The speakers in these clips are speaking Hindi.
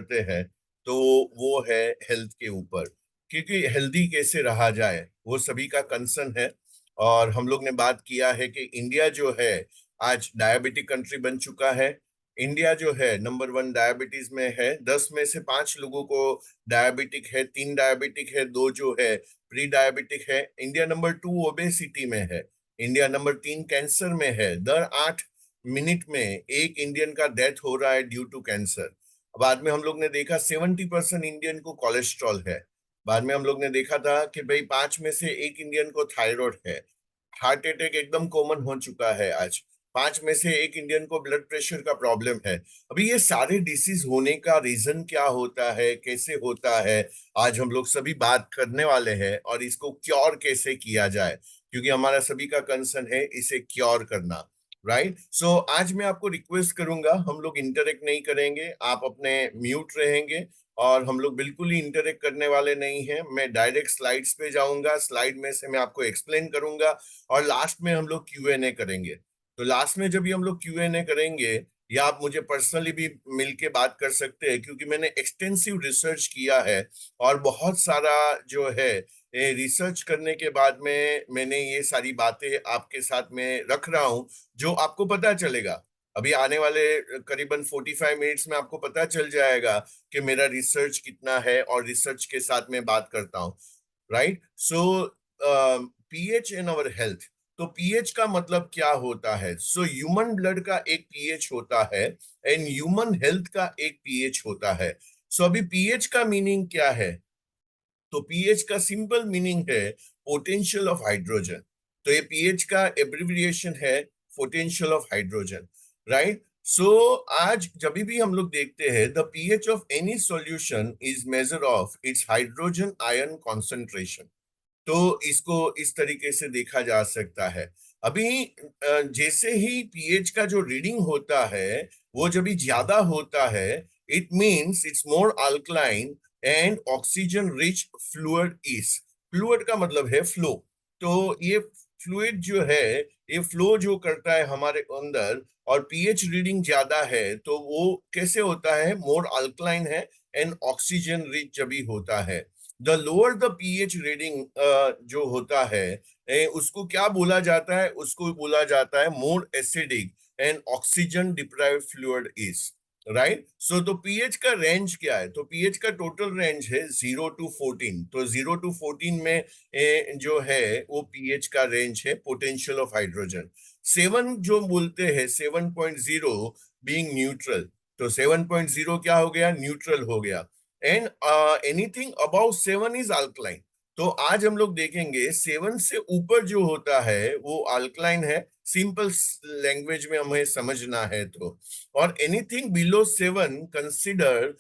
करते हैं तो वो है हेल्थ के ऊपर, क्योंकि हेल्दी कैसे रहा जाए वो सभी का कंसर्न है। और हम लोग ने बात किया है कि इंडिया जो है आज डायबिटिक कंट्री बन चुका है। इंडिया जो है नंबर वन डायबिटीज में है, 10 में से 5 लोगों को डायबिटिक है, 3 डायबिटिक है, 2 जो है प्री डायबिटिक है। इंडिया नंबर 2 ओबेसिटी में है। इंडिया नंबर 3 कैंसर में है। दर 8 मिनट में एक इंडियन का डेथ हो रहा है ड्यू टू कैंसर। बाद में हम लोग ने देखा 70% इंडियन को कोलेस्ट्रॉल है। बाद में हम लोग ने देखा था कि भाई 5 में से 1 इंडियन को थायराइड है। हार्ट अटैक एकदम कॉमन हो चुका है आज। 5 में से 1 इंडियन को ब्लड प्रेशर का प्रॉब्लम है। अभी ये सारे डिसीज होने का रीजन क्या होता है, कैसे होता है, आज हम लोग सभी बात करने वाले हैं। और इसको क्योर कैसे किया जाए, क्योंकि हमारा सभी का कंसर्न है इसे क्योर करना। राइट। सो आज मैं आपको रिक्वेस्ट करूंगा, हम लोग इंटरेक्ट नहीं करेंगे, आप अपने म्यूट रहेंगे। और हम लोग बिल्कुल ही इंटरेक्ट करने वाले नहीं हैं। मैं डायरेक्ट स्लाइड्स पे जाऊंगा, स्लाइड में से मैं आपको एक्सप्लेन करूंगा और लास्ट में हम लोग Q&A करेंगे। तो लास्ट में जब भी हम लोग Q&A करेंगे, या आप मुझे पर्सनली भी मिलके बात कर सकते हैं, क्योंकि मैंने एक्सटेंसिव रिसर्च किया है और बहुत सारा जो है रिसर्च करने के बाद में मैंने ये सारी बातें आपके साथ में रख रहा हूं, जो आपको पता चलेगा। अभी आने वाले करीबन 45 मिनट्स में आपको पता चल जाएगा कि मेरा रिसर्च कितना है और रिसर्च के साथ में बात करता हूँ। Right. So pH in our health. तो पीएच का मतलब क्या होता है? सो ह्यूमन ब्लड का एक पीएच होता है एंड ह्यूमन हेल्थ का एक पीएच होता है। सो अभी पीएच का मीनिंग क्या है? तो पीएच का सिंपल मीनिंग है पोटेंशियल ऑफ हाइड्रोजन। तो ये पीएच का एब्रिविएशन है पोटेंशियल ऑफ हाइड्रोजन। राइट। सो आज जब भी हम लोग देखते हैं the pH of any solution is measure of its hydrogen ion concentration. तो इसको इस तरीके से देखा जा सकता है। अभी जैसे ही पीएच का जो रीडिंग होता है वो जब भी ज्यादा होता है, it means it's more alkaline and oxygen rich fluid is. Fluid का मतलब है फ्लो। तो ये फ्लूइड जो है ये फ्लो जो करता है हमारे अंदर, और पीएच रीडिंग ज्यादा है तो वो कैसे होता है? मोर अल्कलाइन है एंड ऑक्सीजन रिच जब भी होता है। The lower the pH reading जो होता है उसको क्या बोला जाता है? उसको बोला जाता है more acidic and oxygen deprived fluid is. Right. So तो पीएच का रेंज क्या है? तो पीएच का टोटल रेंज है 0 to 14। तो 0 to 14 में जो है वो पीएच का रेंज है पोटेंशियल ऑफ हाइड्रोजन। 7 जो बोलते हैं 7.0 बीइंग न्यूट्रल। तो 7.0 क्या हो गया? न्यूट्रल हो गया। And anything about 7 is alkaline. तो आज हम लोग देखेंगे 7 से ऊपर जो होता है वो अल्कलाइन है, सिंपल लैंग्वेज में हमें समझना है तो। और anything below 7 consider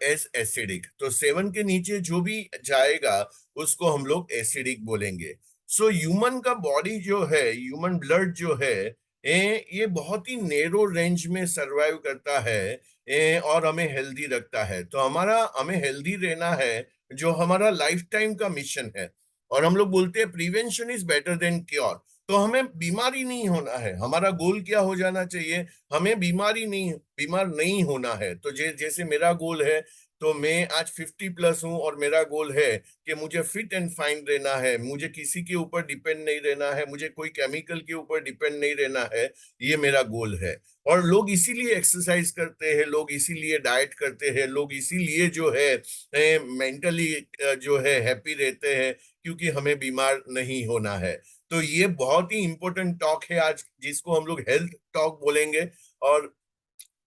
as acidic. तो 7 के नीचे जो भी जाएगा उसको हम लोग एसिडिक बोलेंगे। सो ह्यूमन का बॉडी जो है, ह्यूमन ब्लड जो है ये बहुत ही नेरो रेंज में सरवाइव करता है और हमें हेल्दी रखता है। तो हमें हेल्दी रहना है, जो हमारा लाइफ टाइम का मिशन है। और हम लोग बोलते हैं prevention is better than cure. तो हमें बीमारी नहीं होना है, हमारा गोल क्या हो जाना चाहिए? हमें बीमार नहीं होना है। तो जैसे मेरा गोल है, तो मैं आज 50+ हूं और मेरा गोल है कि मुझे फिट एंड फाइन रहना है, मुझे किसी के ऊपर डिपेंड नहीं रहना है, मुझे कोई केमिकल के ऊपर डिपेंड नहीं रहना है। ये मेरा गोल है। और लोग इसीलिए एक्सरसाइज करते हैं, लोग इसीलिए डाइट करते हैं, लोग इसीलिए जो है मेंटली जो है हैप्पी रहते हैं, क्योंकि हमें बीमार नहीं होना है। तो ये बहुत ही इंपॉर्टेंट टॉक है आज, जिसको हम लोग हेल्थ टॉक बोलेंगे। और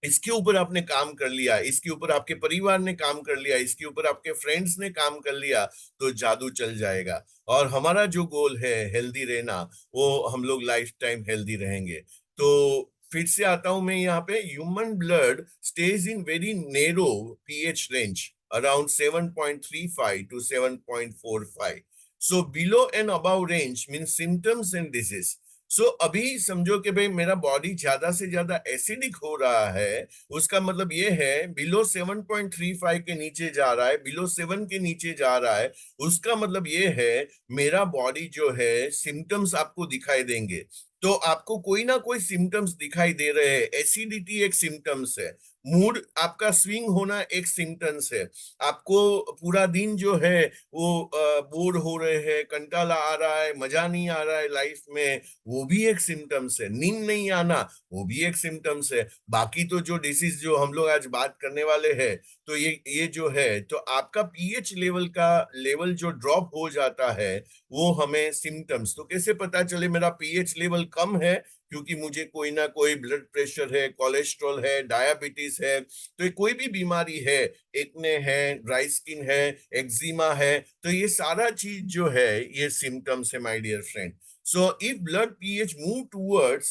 इसके ऊपर आपने काम कर लिया, इसके ऊपर आपके परिवार ने काम कर लिया, इसके ऊपर आपके फ्रेंड्स ने काम कर लिया, तो जादू चल जाएगा। और हमारा जो गोल है हेल्दी रहना, वो हम लोग लाइफ टाइम हेल्दी रहेंगे। तो फिर से आता हूं मैं यहाँ पे। Human blood stage in very narrow pH range around 7.35 to 7.45। So below and above range mean symptoms and disease. सो अभी समझो कि भाई मेरा बॉडी ज्यादा से ज्यादा एसिडिक हो रहा है, उसका मतलब ये है बिलो 7.35 के नीचे जा रहा है, बिलो 7 के नीचे जा रहा है। उसका मतलब ये है मेरा बॉडी जो है सिम्टम्स आपको दिखाई देंगे। तो आपको कोई ना कोई सिम्टम्स दिखाई दे रहे हैं। एसिडिटी एक सिम्टम्स है, मूड आपका स्विंग होना एक सिम्टम्स है। आपको पूरा दिन जो है वो बोर हो रहे हैं, कंटाला आ रहा है, मजा नहीं आ रहा है लाइफ में, वो भी एक सिम्टम्स है। नींद नहीं आना, वो भी एक सिम्टम्स है। बाकी तो जो डिसीज जो हम लोग आज बात करने वाले हैं, तो ये जो है, तो आपका पीएच लेवल का लेवल जो ड्रॉप हो जाता है, वो हमें सिम्टम्स। तो कैसे पता चले मेरा पीएच लेवल कम है? क्योंकि मुझे कोई ना कोई ब्लड प्रेशर है, कोलेस्ट्रॉल है, डायबिटीज है, तो ये कोई भी बीमारी है, एक्ने है, ड्राई स्किन है, एक्जिमा है, तो ये सारा चीज जो है ये सिम्टम्स है my dear friend. So if blood pH move towards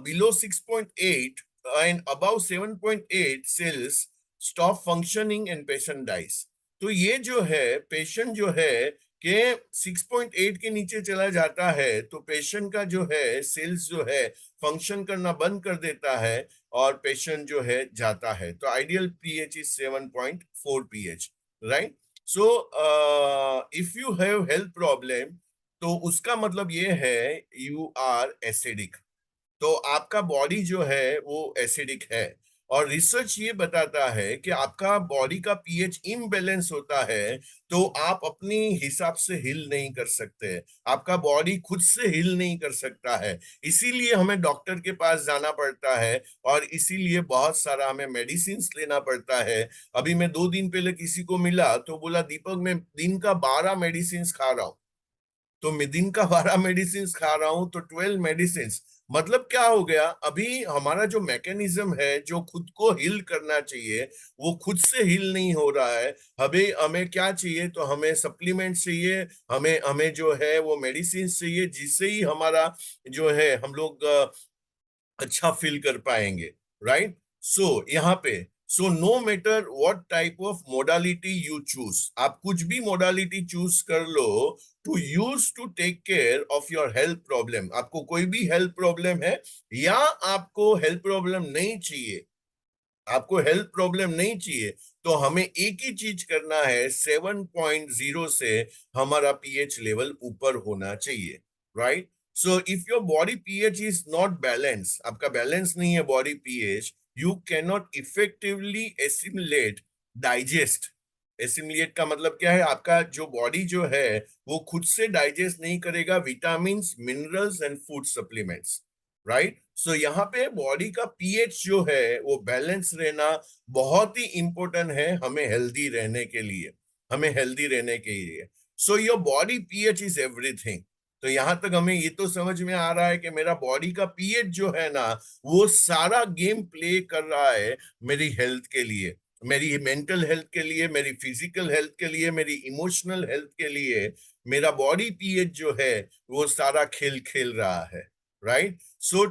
below 6.8 and above 7.8, cells stop functioning and patient dies. तो ये जो है पेशेंट जो है कि 6.8 के नीचे चला जाता है, तो पेशेंट का जो है सेल्स जो है फंक्शन करना बंद कर देता है और पेशेंट जो है जाता है। तो ideal pH is 7.4 pH, right? So if you have health problem, तो उसका मतलब ये है यू आर एसिडिक। तो आपका बॉडी जो है वो एसिडिक है। और रिसर्च ये बताता है कि आपका बॉडी का पीएच इम्बैलेंस होता है, तो आप अपनी हिसाब से हिल नहीं कर सकते, आपका बॉडी खुद से हिल नहीं कर सकता है। इसीलिए हमें डॉक्टर के पास जाना पड़ता है और इसीलिए बहुत सारा हमें मेडिसिन लेना पड़ता है। अभी मैं 2 दिन पहले किसी को मिला तो बोला, दीपक मैं दिन का 12 मेडिसिन खा रहा हूँ। तो मैं दिन का 12 मेडिसिन खा रहा हूं, तो 12 मेडिसिन। मतलब क्या हो गया, अभी हमारा जो मैकेनिज्म है जो खुद को हील करना चाहिए, वो खुद से हील नहीं हो रहा है। हमें हमें क्या चाहिए, तो हमें सप्लीमेंट चाहिए, हमें हमें जो है वो मेडिसिन चाहिए, जिससे ही हमारा जो है हम लोग अच्छा फील कर पाएंगे, राइट? सो यहाँ पे, so no matter what type of modality you choose, आप कुछ भी मोडालिटी चूज कर लो to use to take care of your health problem. आपको कोई भी हेल्थ प्रॉब्लम है या आपको हेल्थ प्रॉब्लम नहीं चाहिए, आपको हेल्थ प्रॉब्लम नहीं चाहिए, तो हमें एक ही चीज करना है, 7.0 से हमारा पीएच लेवल ऊपर होना चाहिए, right? So if your body pH is not balance, आपका बैलेंस नहीं है body pH, you can not effectively assimilate, digest. Assimilate का मतलब क्या है, आपका जो बॉडी जो है वो खुद से डाइजेस्ट नहीं करेगा vitamin, minerals and food supplements, right? So यहाँ पे बॉडी का पीएच जो है वो बैलेंस रहना बहुत ही इंपॉर्टेंट है हमें हेल्दी रहने के लिए, हमें हेल्दी रहने के लिए। सो your body pH is everything. तो यहां तक हमें ये तो समझ में आ रहा है कि मेरा बॉडी का पीएच जो है ना, वो सारा गेम प्ले कर रहा है मेरी हेल्थ के लिए, मेरी मेंटल हेल्थ के लिए, मेरी फिजिकल हेल्थ के लिए, मेरी इमोशनल हेल्थ के लिए। मेरा बॉडी पीएच जो है वो सारा खेल खेल रहा है, right? So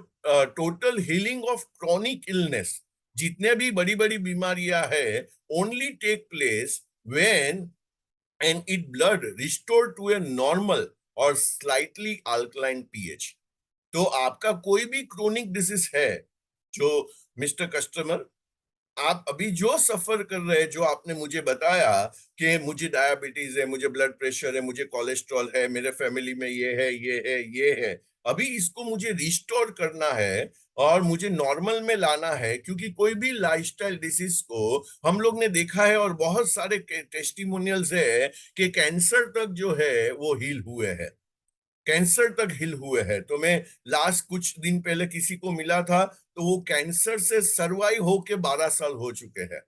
total healing of chronic illness, जितने भी बड़ी बड़ी बीमारियां है, only take place when and it blood restore to a normal और स्लाइटली अल्कलाइन पीएच। तो आपका कोई भी क्रोनिक डिसीज है, जो मिस्टर कस्टमर आप अभी जो सफर कर रहे हैं, जो आपने मुझे बताया कि मुझे डायबिटीज है, मुझे ब्लड प्रेशर है, मुझे कोलेस्ट्रॉल है, मेरे फैमिली में ये है, ये है, ये है, अभी इसको मुझे रिस्टोर करना है और मुझे नॉर्मल में लाना है। क्योंकि कोई भी लाइफस्टाइल डिसीज को हम लोग ने देखा है और बहुत सारे टेस्टिमोनियल्स है कि कैंसर तक जो है वो हील हुए हैं, कैंसर तक हिल हुए हैं। तो मैं लास्ट कुछ दिन पहले किसी को मिला था, तो वो कैंसर से सर्वाइव होके 12 साल हो चुके हैं।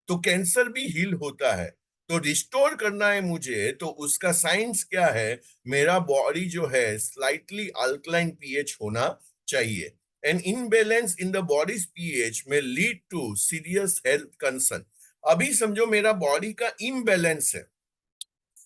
तो कैंसर भी हील होता है। तो रिस्टोर करना है मुझे, तो उसका साइंस क्या है, मेरा बॉडी जो है स्लाइटली अल्कलाइन पीएच होना चाहिए। An imbalance in the body's pH में lead to serious health concern. अभी समझो मेरा बॉडी का इम्बैलेंस है,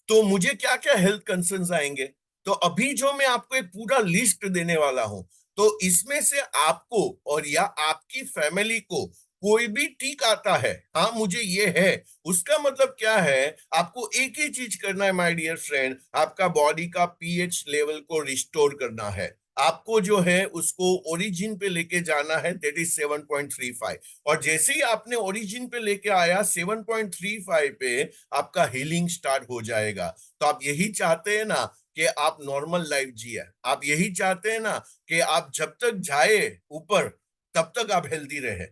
तो मुझे क्या क्या हेल्थ कंसर्न्स आएंगे? तो अभी जो मैं आपको एक पूरा लिस्ट देने वाला हूं, तो इसमें से आपको और या आपकी फैमिली को कोई भी टिक आता है, हाँ मुझे ये है, उसका मतलब क्या है, आपको एक ही चीज करना है माय डियर फ्रेंड, आपका बॉडी का पीएच लेवल को रिस्टोर करना है। आपको जो है उसको ओरिजिन पे लेके जाना है, दैट इज 7.35। और जैसे ही आपने ओरिजिन पे लेके आया 7.35 पे, आपका हीलिंग स्टार्ट हो जाएगा। तो आप यही चाहते हैं ना कि आप नॉर्मल लाइफ जिए, आप यही चाहते हैं ना कि आप जब तक जाए ऊपर तब तक आप हेल्दी रहे।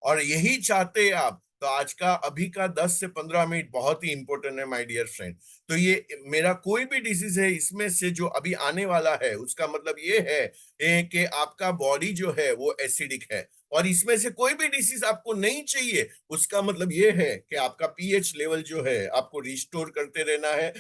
और यही चाहते हैं आप, तो आज का अभी का 10 से 15 मिनट बहुत ही इंपॉर्टेंट है माय डियर फ्रेंड। तो ये मेरा कोई भी डिजीज है इसमें से जो अभी आने वाला है, उसका मतलब ये है कि आपका बॉडी जो है वो एसिडिक है। और इसमें से कोई भी डिसीज आपको नहीं चाहिए, उसका मतलब ये है कि आपका पीएच लेवल जो है आपको रिस्टोर करते रहना है,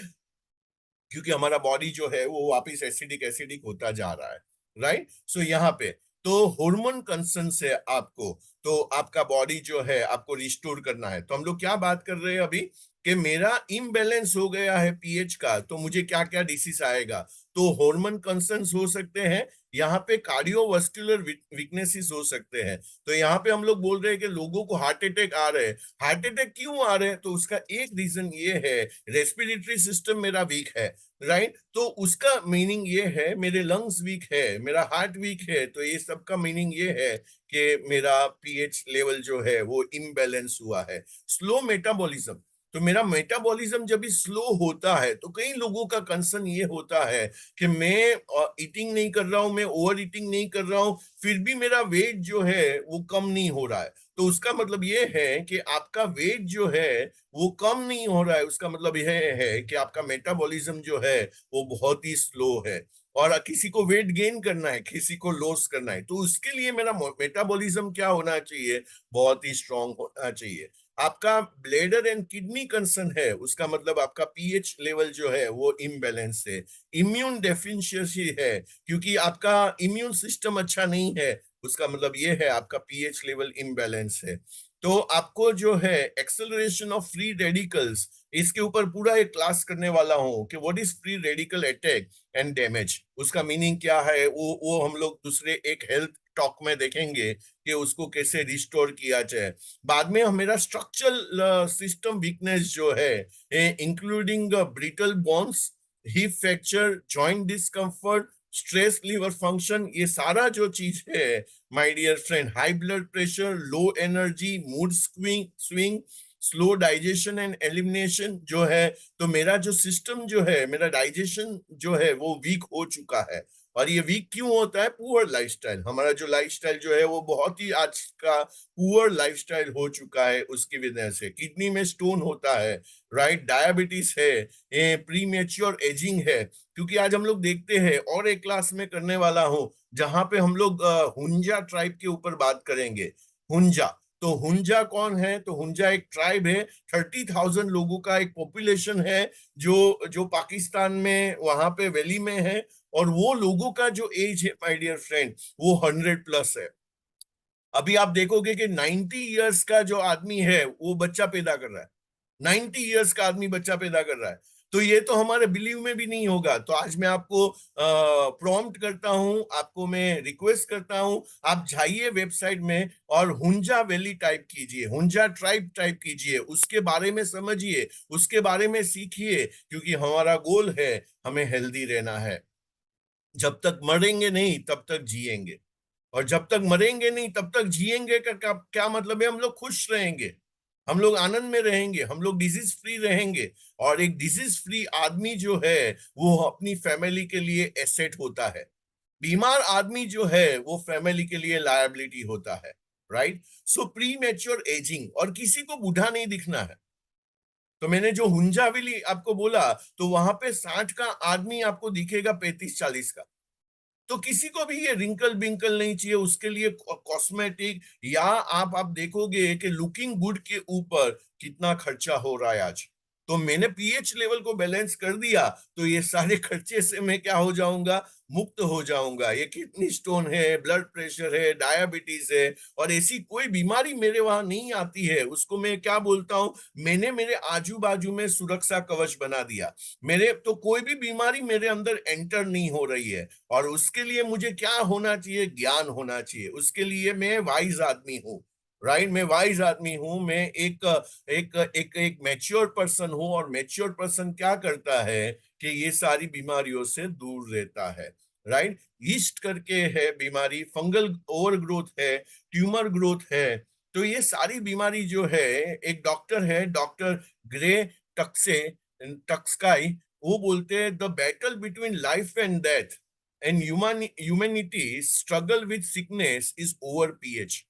क्योंकि हमारा बॉडी जो है वो वापिस एसिडिक एसिडिक होता जा रहा है। राइट, सो यहाँ पे तो हार्मोन कंसर्न से आपको, तो आपका बॉडी जो है आपको रिस्टोर करना है। तो हम लोग क्या बात कर रहे हैं अभी, कि मेरा इम्बैलेंस हो गया है पीएच का, तो मुझे क्या क्या डिसीज आएगा। तो हार्मोन कंसर्न्स हो सकते हैं, यहाँ पे कार्डियोवास्कुलर वीकनेसेस हो सकते हैं। तो यहाँ पे हम लोग बोल रहे हैं कि लोगों को हार्ट अटैक आ रहे हैं। हार्ट अटैक क्यों आ रहे हैं, तो उसका एक रीजन ये है, रेस्पिरेटरी सिस्टम मेरा वीक है। राइट, तो उसका मीनिंग ये है मेरे लंग्स वीक है, मेरा हार्ट वीक है, तो ये सब का मीनिंग ये है कि मेरा पीएच लेवल जो है वो इम्बैलेंस हुआ है। स्लो मेटाबॉलिज्म, तो मेरा मेटाबॉलिज्म जब भी स्लो होता है, तो कई लोगों का कंसर्न ये होता है कि मैं ईटिंग नहीं कर रहा हूं, मैं ओवर ईटिंग नहीं कर रहा हूं, फिर भी मेरा वेट जो है वो कम नहीं हो रहा है। तो उसका मतलब ये है कि आपका वेट जो है वो कम नहीं हो रहा है, उसका मतलब यह है कि आपका मेटाबॉलिज्म जो है वो बहुत ही स्लो है। और किसी को वेट गेन करना है, किसी को लॉस करना है, तो उसके लिए मेरा मेटाबॉलिज्म क्या होना चाहिए, बहुत ही स्ट्रांग होना चाहिए। आपका ब्लेडर एंड किडनी कंसर्न है, उसका मतलब आपका पीएच लेवल जो है वो इम्बैलेंस है। इम्यून डेफिशिएंसी है, क्योंकि आपका इम्यून सिस्टम अच्छा नहीं है, उसका मतलब ये है आपका पीएच लेवल इम्बैलेंस है। तो आपको जो है एक्सेलरेशन ऑफ फ्री रेडिकल्स, इसके ऊपर पूरा एक क्लास करने वाला हूं कि what is free radical attack and damage, उसका मीनिंग क्या है, वो हम लोग दूसरे एक हेल्थ टॉक में देखेंगे कि उसको कैसे रिस्टोर किया जाए। बाद में मेरा स्ट्रक्चरल सिस्टम वीकनेस जो है, including brittle bones, hip fracture, joint discomfort, stress liver function, ये सारा जो चीज है my dear friend, high blood pressure, low energy, mood swing swing, slow digestion and elimination जो है, तो मेरा जो सिस्टम जो है, मेरा डाइजेशन जो है वो वीक हो चुका है। और ये वीक क्यों होता है, पुअर लाइफस्टाइल, हमारा जो लाइफस्टाइल जो है वो बहुत ही आज का पुअर लाइफस्टाइल हो चुका है, उसकी वजह से किडनी में स्टोन होता है, राइट, डायबिटीज है, प्री मेच्योर एजिंग है। क्योंकि आज हम लोग देखते हैं, और एक क्लास में करने वाला हूं जहां पे हम लोग हुंजा ट्राइब के ऊपर बात करेंगे। हुंजा, तो हुंजा कौन है, तो हुंजा एक ट्राइब है, 30,000 लोगों का एक पॉपुलेशन है, जो जो पाकिस्तान में वहां पे वैली में है। और वो लोगों का जो एज है माय डियर फ्रेंड, वो 100+ है। अभी आप देखोगे कि 90 इयर्स का जो आदमी है वो बच्चा पैदा कर रहा है, 90 इयर्स का आदमी बच्चा पैदा कर रहा है। तो ये तो हमारे बिलीव में भी नहीं होगा। तो आज मैं आपको प्रॉम्प्ट करता हूं, आपको मैं रिक्वेस्ट करता हूं, आप जाइए वेबसाइट में और हुंजा वैली टाइप कीजिए, हुंजा ट्राइब टाइप कीजिए, उसके बारे में समझिए, उसके बारे में सीखिए, क्योंकि हमारा गोल है हमें हेल्दी रहना है। जब तक मरेंगे नहीं तब तक जिएंगे, और जब तक मरेंगे नहीं तब तक जिएंगे का क्या मतलब है, हम लोग खुश रहेंगे, हम लोग आनंद में रहेंगे, हम लोग डिजीज फ्री रहेंगे। और एक डिजीज फ्री आदमी जो है वो अपनी फैमिली के लिए एसेट होता है। बीमार आदमी जो है वो फैमिली के लिए लायबिलिटी होता है। राइट, सो प्री मैच्योर एजिंग, और किसी को बूढ़ा नहीं दिखना है। तो मैंने जो हुंजाविली आपको बोला, तो वहां पे 60 का आदमी आपको दिखेगा 35-40 का। तो किसी को भी ये रिंकल बिंकल नहीं चाहिए, उसके लिए कॉस्मेटिक, या आप देखोगे कि लुकिंग गुड के ऊपर कितना खर्चा हो रहा है आज। तो मैंने पीएच लेवल को बैलेंस कर दिया, तो ये सारे खर्चे से मैं क्या हो जाऊंगा, मुक्त हो जाऊंगा। ये किडनी स्टोन है, ब्लड प्रेशर है, डायबिटीज है, और ऐसी कोई बीमारी मेरे वहां नहीं आती है। उसको मैं क्या बोलता हूं, मैंने मेरे आजू बाजू में सुरक्षा कवच बना दिया, मेरे तो कोई भी बीमारी मेरे अंदर एंटर नहीं हो रही है। और उसके लिए मुझे क्या होना चाहिए, ज्ञान होना चाहिए, उसके लिए मैं वाइज आदमी हूँ। राइट, मैं वाइज आदमी हूं, मैं एक मैच्योर पर्सन हूं। और मैच्योर पर्सन क्या करता है कि ये सारी बीमारियों से दूर रहता है। राइट, ईस्ट करके है बीमारी, फंगल ओवर ग्रोथ है, ट्यूमर ग्रोथ है। तो ये सारी बीमारी जो है, एक डॉक्टर है, डॉक्टर ग्रे टक्से टक्सकाई, वो बोलते हैं the battle between life and death and humanity struggle with sickness is over pH.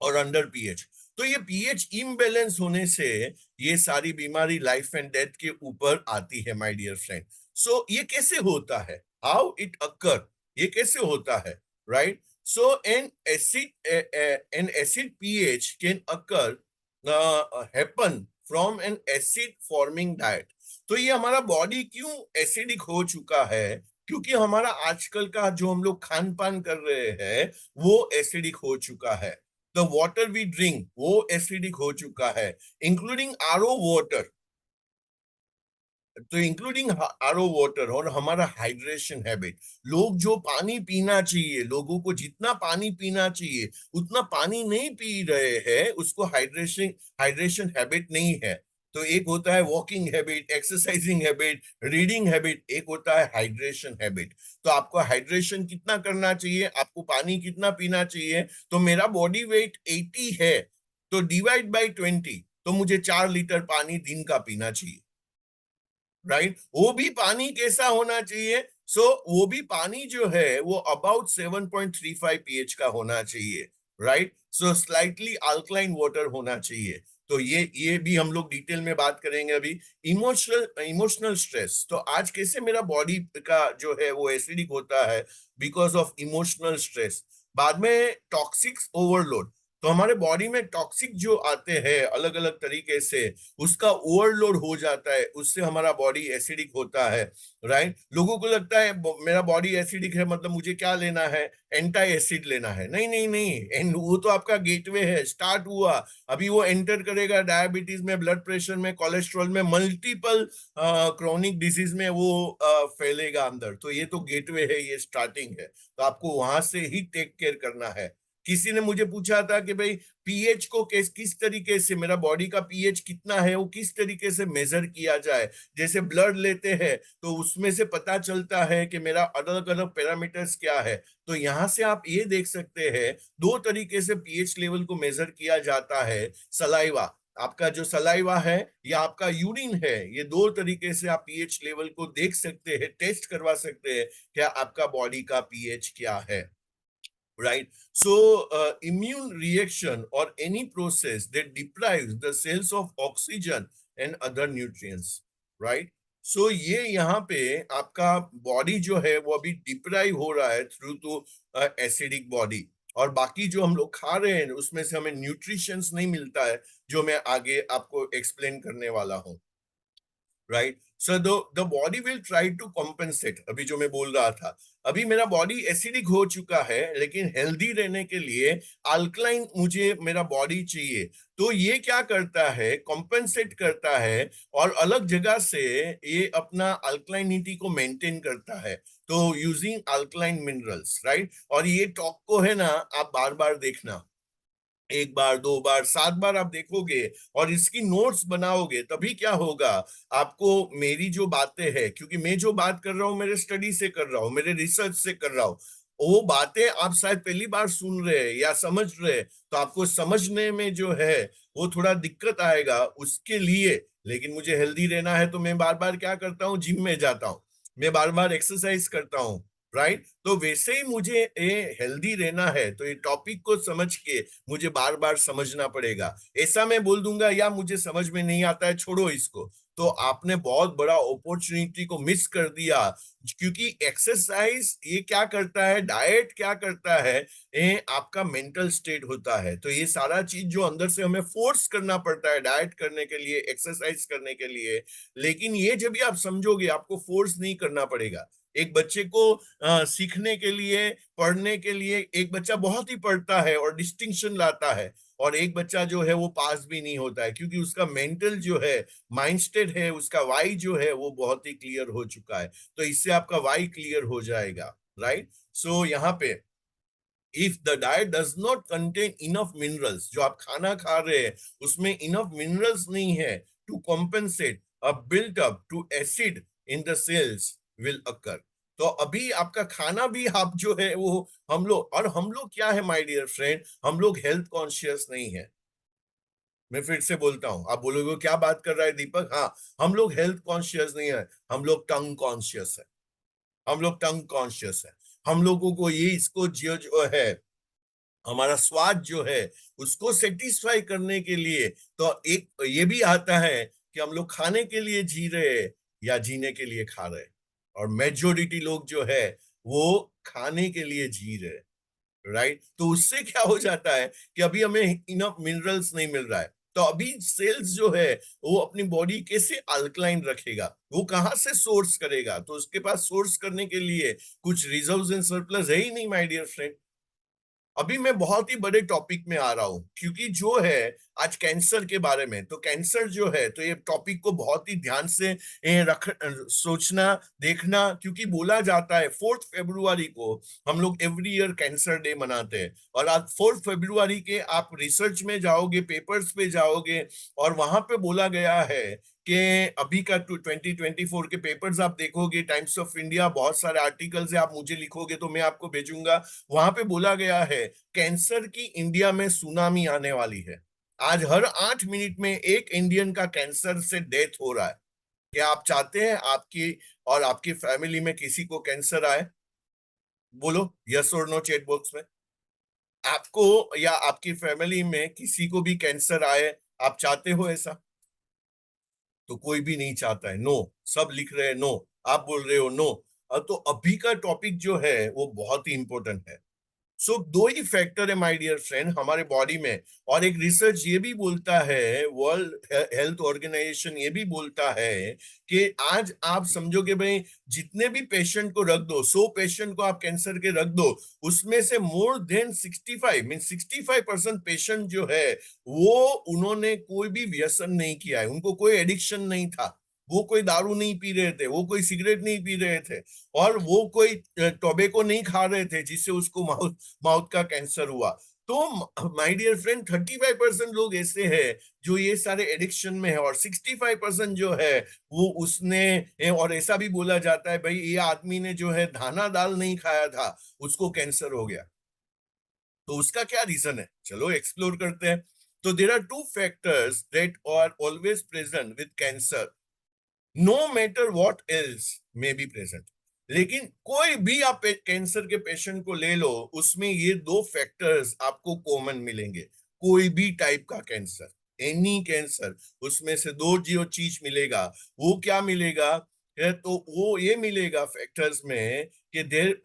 और अंडर पीएच। तो ये पीएच इम्बैलेंस होने से ये सारी बीमारी लाइफ एंड डेथ के ऊपर आती है माय डियर फ्रेंड। सो ये कैसे होता है, हाउ इट अकर, ये कैसे होता है, right? So N acid pH can occur happen from N acid forming diet. तो ये हमारा बॉडी क्यों एसिडिक हो चुका है? क्योंकि हमारा आजकल का जो हम लोग खान पान कर रहे हैं वो एसिडिक हो चुका है। द वाटर वी ड्रिंक वो एसिडिक हो चुका है, इंक्लूडिंग आरओ वाटर। तो इंक्लूडिंग आरओ वाटर और हमारा हाइड्रेशन हैबिट। लोग जो पानी पीना चाहिए, लोगों को जितना पानी पीना चाहिए उतना पानी नहीं पी रहे हैं, उसको हाइड्रेशन हाइड्रेशन हैबिट नहीं है। तो एक होता है walking habit, exercising habit, reading habit, एक होता है हाइड्रेशन हैबिट। तो आपको हाइड्रेशन कितना करना चाहिए, आपको पानी कितना पीना चाहिए? तो मेरा बॉडी वेट 80 है, तो डिवाइड बाई 20, तो मुझे 4 लीटर पानी दिन का पीना चाहिए, राइट? वो भी पानी कैसा होना चाहिए? वो भी पानी जो है वो अबाउट 7.35 पीएच का होना चाहिए, राइट? स्लाइटली अल्कलाइन वाटर होना चाहिए। तो ये भी हम लोग डिटेल में बात करेंगे अभी। इमोशनल स्ट्रेस, तो आज कैसे मेरा बॉडी का जो है वो एसिडिक होता है? Because of emotional stress. बाद में टॉक्सिक ओवरलोड, तो हमारे बॉडी में टॉक्सिक जो आते हैं अलग अलग तरीके से, उसका ओवरलोड हो जाता है, उससे हमारा बॉडी एसिडिक होता है, राइट? लोगों को लगता है मेरा बॉडी एसिडिक है मतलब मुझे क्या लेना है, एंटी एसिड लेना है। नहीं नहीं नहीं, एंड वो तो आपका गेटवे है, स्टार्ट हुआ, अभी वो एंटर करेगा डायबिटीज में, ब्लड प्रेशर में, कोलेस्ट्रॉल में, मल्टीपल क्रोनिक डिजीज में वो फैलेगा अंदर। तो ये तो गेटवे है, ये स्टार्टिंग है, तो आपको वहां से ही टेक केयर करना है। किसी ने मुझे पूछा था कि भाई पीएच को किस तरीके से, मेरा बॉडी का पीएच कितना है वो किस तरीके से मेजर किया जाए? जैसे ब्लड लेते हैं तो उसमें से पता चलता है कि मेरा अलग अलग पैरामीटर्स क्या है। तो यहाँ से आप ये देख सकते हैं, दो तरीके से पीएच लेवल को मेजर किया जाता है। सलाइवा, आपका जो सलाइवा है या आपका यूरिन है, ये दो तरीके से आप पीएच लेवल को देख सकते हैं, टेस्ट करवा सकते हैं क्या आपका बॉडी का पीएच क्या है, right? Immune reaction or any process that deprives the cells of oxygen and other nutrients, right? ये यहाँ पे आपका बॉडी जो है वो अभी डिप्राइव हो रहा है थ्रू टू एसिडिक बॉडी, और बाकी जो हम लोग खा रहे हैं उसमें से हमें न्यूट्रिशंस नहीं मिलता है, जो मैं आगे आपको एक्सप्लेन करने वाला हूँ, right? So the body will try to compensate, अभी जो मैं बोल रहा था, अभी मेरा बॉडी एसिडिक हो चुका है लेकिन हेल्दी रहने के लिए अल्कलाइन मुझे मेरा बॉडी चाहिए। तो ये क्या करता है, कॉम्पेंसेट करता है और अलग जगह से ये अपना अल्कलाइनिटी को मेंटेन करता है, तो यूजिंग अल्कलाइन मिनरल्स, राइट? और ये टॉक को है ना, आप बार बार देखना, एक बार, दो बार, 7 बार आप देखोगे और इसकी नोट्स बनाओगे, तभी क्या होगा, आपको मेरी जो बातें हैं, क्योंकि मैं जो बात कर रहा हूँ मेरे स्टडी से कर रहा हूँ, मेरे रिसर्च से कर रहा हूँ, वो बातें आप शायद पहली बार सुन रहे हैं या समझ रहे हैं, तो आपको समझने में जो है वो थोड़ा दिक्कत आएगा उसके लिए। लेकिन मुझे हेल्दी रहना है तो मैं बार बार क्या करता हूँ, जिम में जाता हूँ, मैं बार बार एक्सरसाइज करता हूँ, राइट? तो वैसे ही मुझे ये हेल्दी रहना है तो ये टॉपिक को समझ के मुझे बार बार समझना पड़ेगा। ऐसा मैं बोल दूंगा या मुझे समझ में नहीं आता है, छोड़ो इसको, तो आपने बहुत बड़ा अपॉर्चुनिटी को मिस कर दिया। क्योंकि एक्सरसाइज ये क्या करता है, डाइट क्या करता है, ये आपका मेंटल स्टेट होता है। तो ये सारा चीज जो अंदर से हमें फोर्स करना पड़ता है डाइट करने के लिए, एक्सरसाइज करने के लिए, लेकिन ये जब भी आप समझोगे आपको फोर्स नहीं करना पड़ेगा। एक बच्चे को सीखने के लिए, पढ़ने के लिए, एक बच्चा बहुत ही पढ़ता है और डिस्टिंक्शन लाता है, और एक बच्चा जो है वो पास भी नहीं होता है, क्योंकि उसका मेंटल जो है, माइंड स्टेट है, उसका वाई जो है वो बहुत ही क्लियर हो चुका है। तो इससे आपका वाई क्लियर हो जाएगा, राइट? यहाँ पे if the diet does not contain enough minerals, जो आप खाना खा रहे हैं उसमें इनफ मिनरल्स नहीं है to compensate a built up to acid in the cells will occur. तो अभी आपका खाना भी आप जो है वो, हम लोग क्या है माय डियर फ्रेंड, हम लोग हेल्थ कॉन्शियस नहीं है। मैं फिर से बोलता हूं, आप बोलोगे क्या बात कर रहा है दीपक? हाँ, हम लोग हेल्थ कॉन्शियस नहीं है, हम लोग टंग कॉन्शियस है, हम लोग टंग कॉन्शियस है। हम लोगों को ये इसको जो जो है हमारा स्वाद जो है उसको सेटिस्फाई करने के लिए, तो एक ये भी आता है कि हम लोग खाने के लिए जी रहे हैं या जीने के लिए खा रहे हैं। और मेजोरिटी लोग जो है वो खाने के लिए जी रहे हैं, राइट। तो उससे क्या हो जाता है कि अभी हमें इनफ मिनरल्स नहीं मिल रहा है, तो अभी सेल्स जो है वो अपनी बॉडी कैसे अल्कलाइन रखेगा, वो कहाँ से सोर्स करेगा? तो उसके पास सोर्स करने के लिए कुछ रिजर्व्स एंड सरप्लस है ही नहीं, माय डियर फ्रेंड। अभी मैं बहुत ही बड़े टॉपिक में आ रहा हूं, क्योंकि जो है आज कैंसर के बारे में, तो कैंसर जो है, तो ये टॉपिक को बहुत ही ध्यान से सोचना, देखना, क्योंकि बोला जाता है 4 फरवरी को हम लोग एवरी ईयर कैंसर डे मनाते हैं। और आज 4 फरवरी के आप रिसर्च में जाओगे, पेपर्स पे जाओगे, और वहां पे बोला गया है कि अभी का 2024 के पेपर्स आप देखोगे, टाइम्स ऑफ इंडिया, बहुत सारे आर्टिकल्स है, आप मुझे लिखोगे तो मैं आपको भेजूंगा। वहां पे बोला गया है कैंसर की इंडिया में सुनामी आने वाली है। आज हर 8 मिनट में एक इंडियन का कैंसर से डेथ हो रहा है। क्या आप चाहते हैं आपकी और आपकी फैमिली में किसी को कैंसर आए? बोलो यस और नो चैट बॉक्स में। आपको या आपकी फैमिली में किसी को भी कैंसर आए, आप चाहते हो ऐसा? तो कोई भी नहीं चाहता है, नो। सब लिख रहे हैं नो, आप बोल रहे हो नो। तो अभी का टॉपिक जो है वो बहुत ही इंपॉर्टेंट है। सो दो ही फैक्टर है माय डियर फ्रेंड हमारे बॉडी में। और एक रिसर्च ये भी बोलता है, वर्ल्ड हेल्थ ऑर्गेनाइजेशन ये भी बोलता है कि आज आप समझो कि भाई जितने भी पेशेंट को रख दो, 100 पेशेंट को आप कैंसर के रख दो, उसमें से मोर देन 65% पेशेंट जो है वो उन्होंने कोई भी व्यसन नहीं किया है, उनको कोई एडिक्शन नहीं था। वो कोई दारू नहीं पी रहे थे, वो कोई सिगरेट नहीं पी रहे थे, और वो कोई टोबैको नहीं खा रहे थे जिससे उसको माउथ माउथ का कैंसर हुआ। तो माय डियर फ्रेंड 35% लोग ऐसे हैं जो ये सारे एडिक्शन में है, और 65% जो है वो उसने और ऐसा भी बोला जाता है भाई ये आदमी ने जो है दाना दाल नहीं खाया था, उसको कैंसर हो गया। तो उसका क्या रीजन है, चलो एक्सप्लोर करते हैं। तो there are two factors that are always present with cancer, no matter what else may be present. लेकिन कोई भी आप कैंसर के पेशेंट को ले लो, उसमें ये दो फैक्टर्स आपको कॉमन मिलेंगे। कोई भी टाइप का कैंसर, एनी कैंसर, उसमें से दो जो चीज मिलेगा, वो क्या मिलेगा है? तो वो ये मिलेगा फैक्टर्स में कि देर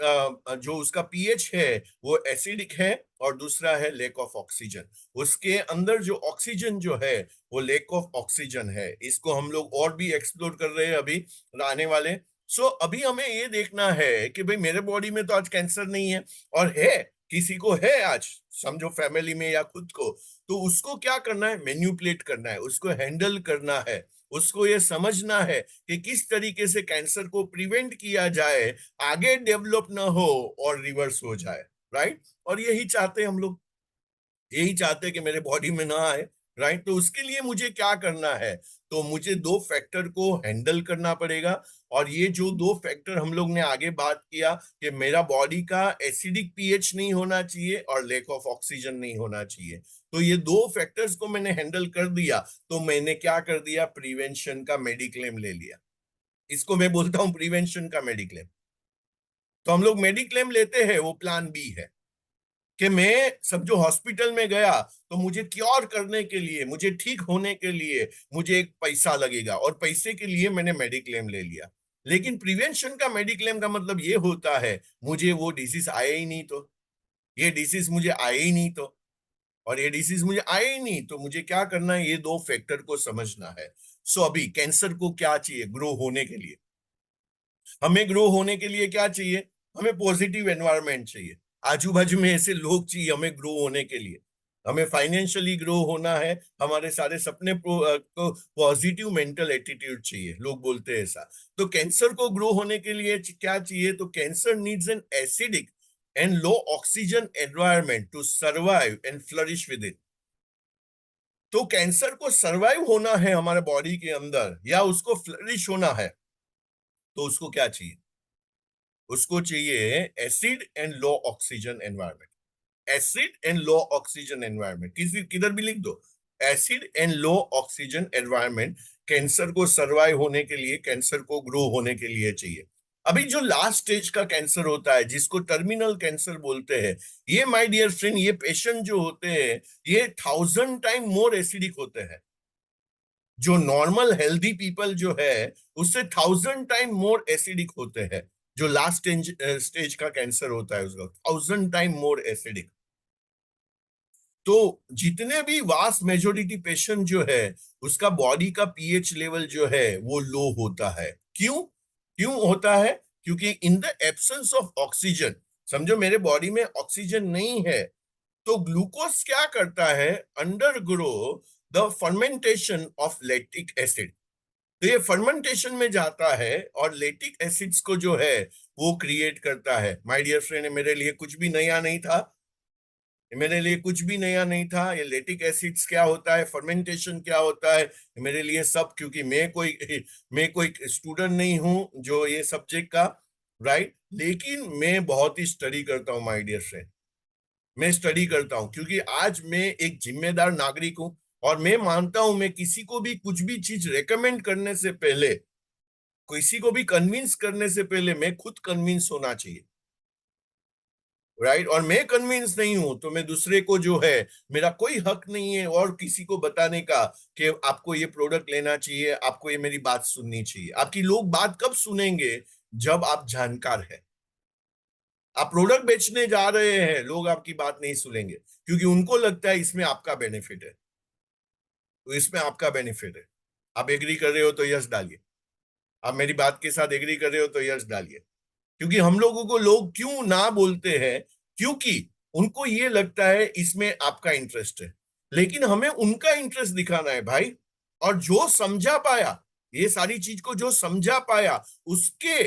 जो उसका पीएच है वो एसिडिक है, और दूसरा है लेक ऑफ ऑक्सीजन। उसके अंदर जो ऑक्सीजन जो है वो लेक ऑफ ऑक्सीजन है। इसको हम लोग और भी एक्सप्लोर कर रहे हैं अभी आने वाले। सो अभी हमें ये देखना है कि भाई मेरे बॉडी में तो आज कैंसर नहीं है, और है किसी को है आज, समझो फैमिली में या खुद को, तो उसको क्या करना है? मैन्युपुलेट करना है, उसको हैंडल करना है, उसको ये समझना है कि किस तरीके से कैंसर को प्रिवेंट किया जाए, आगे डेवलप ना हो और रिवर्स हो जाए, राइट। और यही चाहते हैं हम लोग, यही चाहते हैं कि मेरे बॉडी में ना आए, राइट। तो उसके लिए मुझे क्या करना है? तो मुझे दो फैक्टर को हैंडल करना पड़ेगा। और ये जो दो फैक्टर हम लोग ने आगे बात किया कि मेरा बॉडी का एसिडिक पीएच नहीं होना चाहिए और लेक ऑफ ऑक्सीजन नहीं होना चाहिए, तो ये दो फैक्टर्स को मैंने हैंडल कर दिया। तो मैंने क्या कर दिया? प्रिवेंशन का मेडिक्लेम ले लिया। इसको मैं बोलता हूं प्रिवेंशन का मेडिक्लेम। तो हम लोग मेडिक्लेम लेते हैं, वो प्लान बी है कि मैं समझो हॉस्पिटल में गया, तो मुझे क्योर करने के लिए, मुझे ठीक होने के लिए मुझे एक पैसा लगेगा, और पैसे के लिए मैंने मेडिक्लेम ले लिया। लेकिन प्रिवेंशन का मेडिक्लेम का मतलब ये होता है मुझे वो डिसीज आए ही नहीं, तो ये डिसीज मुझे आए ही नहीं, तो और ये डिसीज मुझे आए ही नहीं, तो मुझे क्या करना है? ये दो फैक्टर को समझना है। सो अभी कैंसर को क्या चाहिए ग्रो होने के लिए? हमें ग्रो होने के लिए क्या चाहिए? हमें पॉजिटिव एनवायरनमेंट चाहिए, आजू बाजू में ऐसे लोग चाहिए हमें ग्रो होने के लिए। हमें फाइनेंशियली ग्रो होना है, हमारे सारे सपने को पॉजिटिव मेंटल एटीट्यूड चाहिए, लोग बोलते हैं ऐसा। तो कैंसर को ग्रो होने के लिए क्या चाहिए? तो cancer needs an acidic and low oxygen environment to survive and flourish with it. तो कैंसर को सर्वाइव होना है हमारे बॉडी के अंदर, या उसको फ्लरिश होना है, तो उसको क्या चाहिए? उसको चाहिए acid and low oxygen environment. Acid and low oxygen environment, किसी किधर भी लिख दो, acid and low oxygen environment cancer को सर्वाइव होने के लिए, कैंसर को ग्रो होने के लिए चाहिए। अभी जो लास्ट स्टेज का कैंसर होता है, जिसको टर्मिनल कैंसर बोलते हैं, ये माय डियर फ्रेंड, ये पेशेंट जो होते हैं, ये 1000 टाइम मोर एसिडिक होते हैं। जो नॉर्मल हेल्दी पीपल जो है, उससे 1000 टाइम मोर एसिडिक होते हैं। जो लास्ट स्टेज का कैंसर होता है, उसका 1000 टाइम मोर एसिडिक। तो जितने भी वास्ट मेजोरिटी पेशेंट जो है, उसका बॉडी का पीएच लेवल जो है वो लो होता है। क्यों क्यों होता है? क्योंकि इन द एब्सेंस ऑफ ऑक्सीजन, समझो मेरे बॉडी में ऑक्सीजन नहीं है, तो ग्लूकोज क्या करता है? Under grow the fermentation of lactic acid. तो ये फर्मेंटेशन में जाता है और लैक्टिक एसिड्स को जो है वो क्रिएट करता है। माय डियर फ्रेंड, मेरे लिए कुछ भी नया नहीं था, मेरे लिए कुछ भी नया नहीं था। ये लैक्टिक एसिड्स क्या होता है, फर्मेंटेशन क्या होता है, मेरे लिए सब, क्योंकि मैं कोई स्टूडेंट नहीं हूं जो ये सब्जेक्ट का, राइट। लेकिन मैं बहुत ही स्टडी करता हूँ माय डियर फ्रेंड। मैं स्टडी करता हूँ क्योंकि आज मैं एक जिम्मेदार नागरिक हूं, और मैं मानता हूं मैं किसी को भी कुछ भी चीज रेकमेंड करने से पहले, किसी को भी कन्विंस करने से पहले मैं खुद कन्विंस होना चाहिए, राइट। और मैं कन्विंस नहीं हूं तो मैं दूसरे को जो है, मेरा कोई हक नहीं है और किसी को बताने का कि आपको ये प्रोडक्ट लेना चाहिए, आपको ये मेरी बात सुननी चाहिए। आपकी लोग बात कब सुनेंगे? जब आप जानकार है। आप प्रोडक्ट बेचने जा रहे हैं, लोग आपकी बात नहीं सुनेंगे, क्योंकि उनको लगता है इसमें आपका बेनिफिट है। तो इसमें आपका बेनिफिट है। आप एग्री कर रहे हो तो यस डालिए। आप मेरी बात के साथ एग्री कर रहे हो तो यस डालिए। क्योंकि हम लोगों को लोग क्यों ना बोलते हैं? क्योंकि उनको ये लगता है इसमें आपका इंटरेस्ट है। लेकिन हमें उनका इंटरेस्ट दिखाना है भाई। और जो समझा पाया, ये सारी चीज को जो समझा पाया, उसके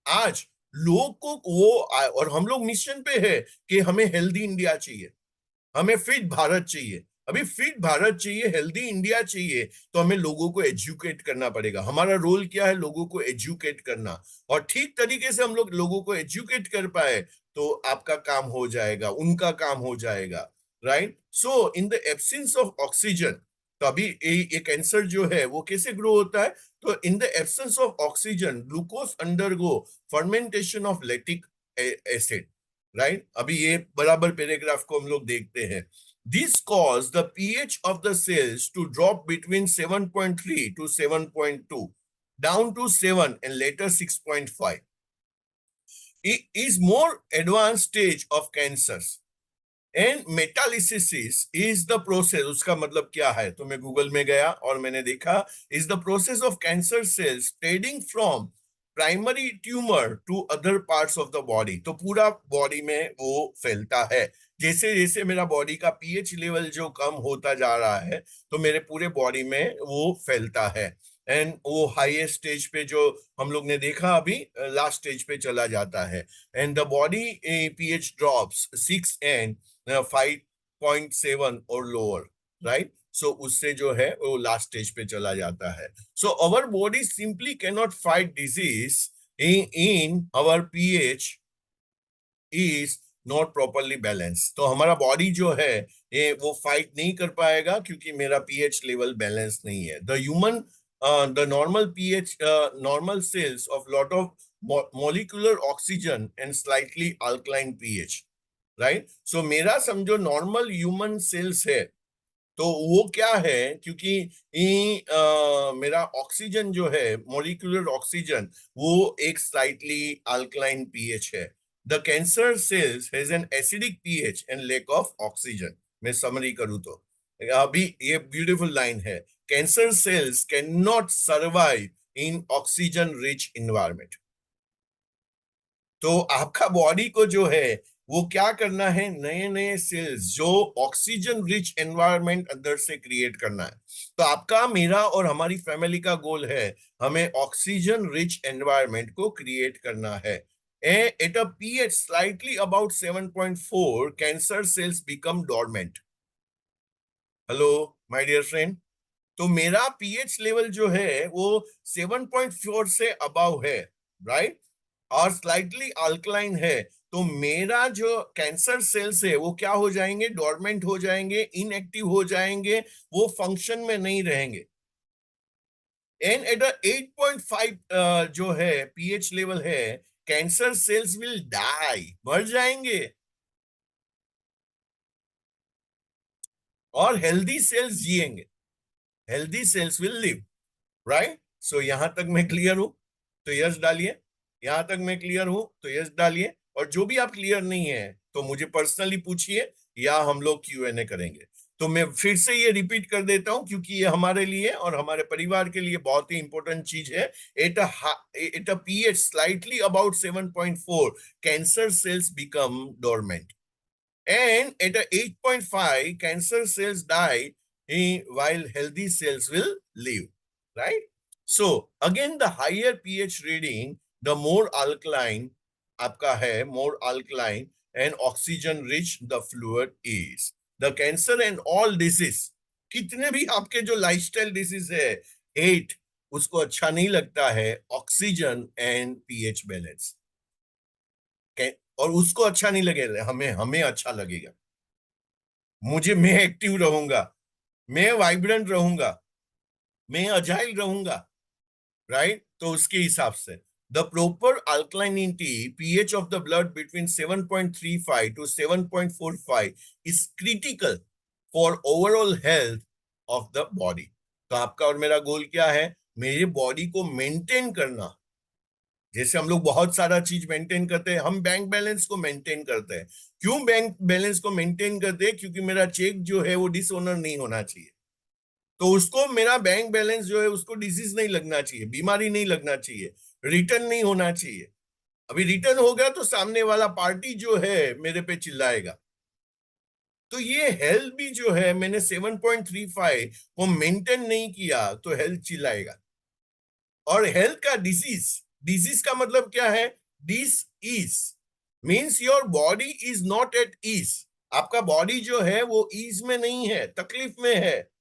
आज लोग को वो और हम लोग मिशन पे है कि हमें हेल्दी इंडिया चाहिए, हमें फिट भारत चाहिए। अभी फिट भारत चाहिए, हेल्दी इंडिया चाहिए, तो हमें लोगों को एजुकेट करना पड़ेगा। हमारा रोल क्या है? लोगों को एजुकेट करना। और ठीक तरीके से हम लोग लोगों को एजुकेट कर पाए तो आपका काम हो जाएगा, उनका काम हो जाएगा, right. So in the absence of oxygen, तो अभी ये कैंसर जो है वो कैसे ग्रो होता है? तो in the absence of oxygen, glucose undergo fermentation of lactic acid, right. अभी ये बराबर पैराग्राफ को हम लोग देखते हैं। This cause the pH of the cells to drop between 7.3 to 7.2 down to 7 and later 6.5। is more advanced stage of cancers and metalysis is the process। उसका मतलब क्या है? तो मैं गूगल में गया और मैंने देखा, is the process of cancer cells spreading from primary tumour to other parts of the body. तो पूरा बॉडी में वो फैलता है। जैसे जैसे मेरा बॉडी का पीएच लेवल जो कम होता जा रहा है, तो मेरे पूरे बॉडी में वो फैलता है। एंड वो हाईएस्ट स्टेज पे जो हम लोग ने देखा, अभी लास्ट स्टेज पे चला जाता है। And the body pH drops 6 and 5.7 और लोअर, राइट। सो उससे जो है वो लास्ट स्टेज पे चला जाता है। So our body simply cannot fight disease in our pH is not properly balance. तो हमारा बॉडी जो है ये वो फाइट नहीं कर पाएगा क्योंकि मेरा पीएच लेवल बैलेंस नहीं है। The human the normal pH normal cells of lot of molecular oxygen and slightly alkaline pH, right. So मेरा समझो नॉर्मल ह्यूमन सेल्स है, तो वो क्या है? क्योंकि मेरा ऑक्सीजन जो है, मोलिकुलर ऑक्सीजन, वो एक स्लाइटली अल्कलाइन पीएच है। The cancer cells has an acidic pH and lack of oxygen. मैं समरी करूँ तो अभी ये ब्यूटीफुल लाइन है, cancer cells can not survive in oxygen rich environment. तो आपका बॉडी को जो है वो क्या करना है? नए नए सेल्स जो ऑक्सीजन रिच एनवायरनमेंट अंदर से क्रिएट करना है। तो आपका, मेरा और हमारी फैमिली का गोल है, हमें ऑक्सीजन रिच एनवायरनमेंट को क्रिएट करना है। At a pH slightly about 7.4 cancer cells become dormant. Hello my dear friend. तो मेरा पीएच लेवल जो है वो 7.4 से अबव है, राइट, और स्लाइटली अल्कलाइन है। तो मेरा जो कैंसर सेल्स है वो क्या हो जाएंगे? डोरमेंट हो जाएंगे, इनएक्टिव हो जाएंगे, वो फंक्शन में नहीं रहेंगे। एंड एट 8.5 जो है पीएच लेवल है, कैंसर सेल्स विल डाई, मर जाएंगे, और हेल्दी सेल्स जिएंगे, healthy cells will live, right. So यहां तक मैं क्लियर हूं तो यस डालिए, यहां तक मैं क्लियर हूं तो यस डालिए, और जो भी आप क्लियर नहीं है तो मुझे पर्सनली पूछिए या हम लोग Q&A करेंगे। तो मैं फिर से ये रिपीट कर देता हूं क्योंकि ये हमारे लिए और हमारे परिवार के लिए बहुत ही इंपॉर्टेंट चीज है। At a pH slightly about 7.4 cancer cells become dormant, and at a 8.5 cancer cells die while healthy cells will live, right? So again the higher pH reading, the more alkaline आपका है, more alkaline and oxygen rich the fluid is. The cancer and all disease, कितने भी आपके जो लाइफस्टाइल डिसीज है, हेट उसको अच्छा नहीं लगता है ऑक्सीजन एंड पीएच बैलेंस, और उसको अच्छा नहीं लगेगा, हमें हमें अच्छा लगेगा, मैं एक्टिव रहूंगा, मैं वाइब्रेंट रहूंगा, मैं अजाइल रहूंगा, राइट। तो उसके हिसाब से the proper alkalinity pH of the blood between 7.35 to 7.45 is critical for overall health of the body. तो आपका और मेरा गोल क्या है, मेरे बॉडी को मेंटेन करना। जैसे हम लोग बहुत सारा चीज मेंटेन करते हैं, हम बैंक बैलेंस को मेंटेन करते हैं। क्यों बैंक बैलेंस को मेंटेन करते हैं? क्योंकि मेरा चेक जो है वो डिसऑनर नहीं होना चाहिए, तो उसको मेरा बैंक बैलेंस जो है उसको डिजीज नहीं लगना चाहिए, बीमारी नहीं लगना चाहिए, रिटर्न नहीं होना चाहिए। अभी रिटर्न हो गया तो सामने वाला पार्टी जो है मेरे पे चिल्लाएगा। तो ये हेल्थ भी जो है, मैंने 7.35 को मेंटेन नहीं किया तो हेल्थ चिल्लाएगा। और हेल्थ का डिसीज, डिजीज का मतलब क्या है, this is means your body is not at ease. आपका बॉडी जो है वो ईज में नहीं है, तकलीफ में है,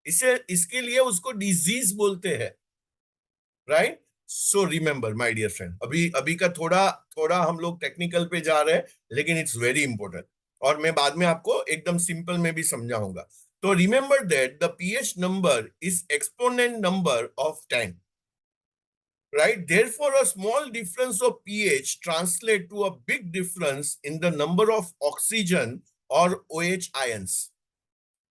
इसे इसके लिए उसको डिजीज बोलते हैं, right. So remember my dear friend, अभी अभी का थोड़ा थोड़ा हम लोग टेक्निकल पे जा रहे हैं, लेकिन इट्स वेरी इंपॉर्टेंट, और मैं बाद में आपको एकदम सिंपल में भी समझाऊंगा। तो remember that the pH number is exponent number of 10, right? Therefore, a small difference of pH translate to a big difference in the number of oxygen or OH ions.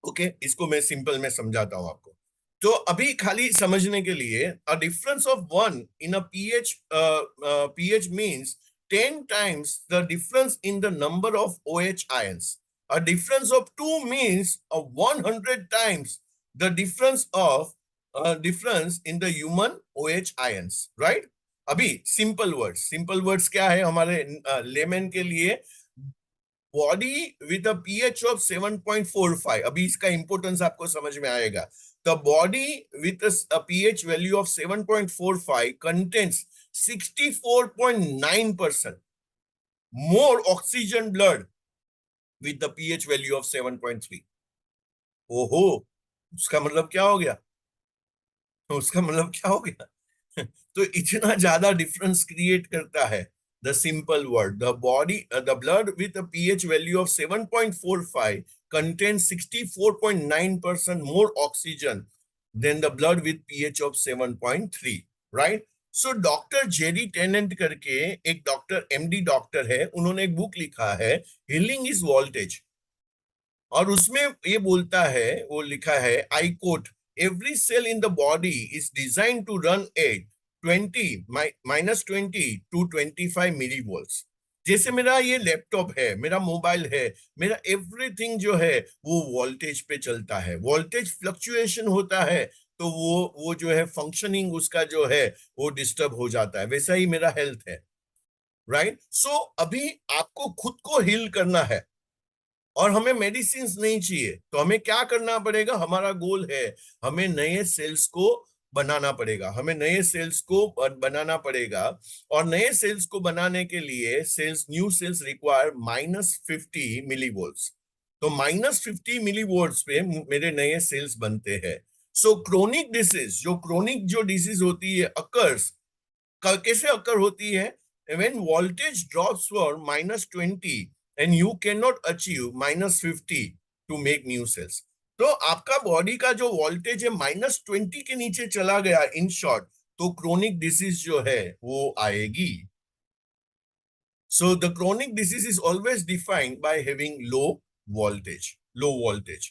Okay इसको मैं सिंपल में समझाता हूं आपको। तो अभी खाली समझने के लिए, a difference of 1 in a pH means 10 times the difference in the number of OH ions. A difference of 2 means a 100 times the difference in the human OH ions, right? अभी सिंपल वर्ड्स क्या है हमारे लेमन के लिए, body with a pH of 7.45, अभी इसका इंपोर्टेंस आपको समझ में आएगा। The body with a pH value of 7.45 contains 64.9% more oxygen blood with the pH value of 7.3। ओहो, उसका मतलब क्या हो गया, उसका मतलब क्या हो गया? तो इतना ज्यादा डिफरेंस क्रिएट करता है। The simple word, the body the blood with a pH value of 7.45 contains 64.9% more oxygen than the blood with pH of 7.3, right? So doctor Jerry Tennant करके एक डॉक्टर, एमडी डॉक्टर है, उन्होंने एक बुक लिखा है हीलिंग इज वोल्टेज, और उसमें ये बोलता है, वो लिखा है, I quote, every cell in the body is design to run at 20 to 25 millivolts. जैसे मेरा ये लैपटॉप है, मेरा मोबाइल है, मेरा एवरीथिंग जो है वो वोल्टेज पे चलता है, वोल्टेज फ्लक्चुएशन होता है तो वो जो है फंक्शनिंग उसका जो है वो डिस्टर्ब हो जाता है, वैसा ही मेरा हेल्थ है, राइट। सो अभी आपको खुद को हील करना है और हमें मेडिसिन नहीं चाहिए, तो हमें क्या करना पड़ेगा, हमारा गोल है हमें नए सेल्स को बनाना पड़ेगा, हमें नए सेल्स को बनाना पड़ेगा। और नए सेल्स को बनाने के लिए न्यू सेल्स रिक्वायर -50 मिलीवोल्ट्स। तो -50 मिलीवोल्ट्स पे मेरे नए सेल्स बनते हैं। सो क्रोनिक डिसीज, जो डिसीज होती है अकर्स, कैसे अकर होती है, when voltage drops for -20 and you cannot achieve -50 to make new cells। तो आपका बॉडी का जो वोल्टेज है -20 के नीचे चला गया इन शॉर्ट, तो क्रोनिक डिसीज जो है वो आएगी। So the chronic disease is always defined by having low voltage.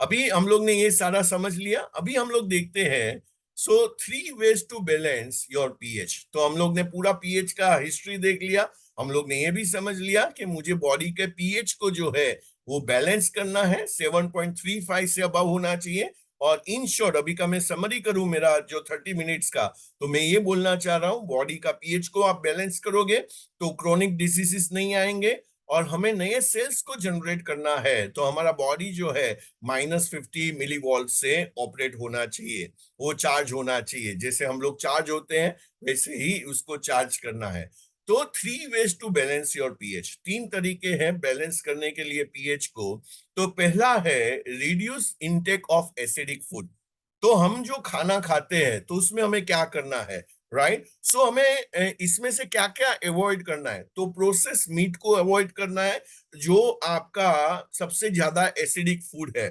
अभी हम लोग ने ये सारा समझ लिया। अभी हम लोग देखते हैं, so 3 ways to balance your pH. तो हम लोग ने पूरा पीएच का हिस्ट्री देख लिया। हम लोग ने ये भी समझ लिया कि मुझे बॉडी के पीएच को जो है वो बैलेंस करना है, 7.35 से अबव होना चाहिए। और इन शॉर्ट अभी का मैं समरी करूं मेरा जो 30 मिनट्स का, तो मैं ये बोलना चाह रहा हूं बॉडी का पीएच को आप बैलेंस करोगे तो क्रोनिक डिसीजेस नहीं आएंगे। और हमें नए सेल्स को जनरेट करना है, तो हमारा बॉडी जो है -50 मिली वोल्ट से ऑपरेट होना चाहिए, वो चार्ज होना चाहिए। जैसे हम लोग चार्ज होते हैं वैसे ही उसको चार्ज करना है। तो 3 ways to balance your pH, 3 तरीके हैं बैलेंस करने के लिए पीएच को। तो पहला है reduce intake of acidic food. तो हम जो खाना खाते हैं तो उसमें हमें क्या करना है, राइट? सो हमें इसमें से क्या क्या अवॉइड करना है? तो प्रोसेस मीट को अवॉइड करना है, जो आपका सबसे ज्यादा एसिडिक फूड है,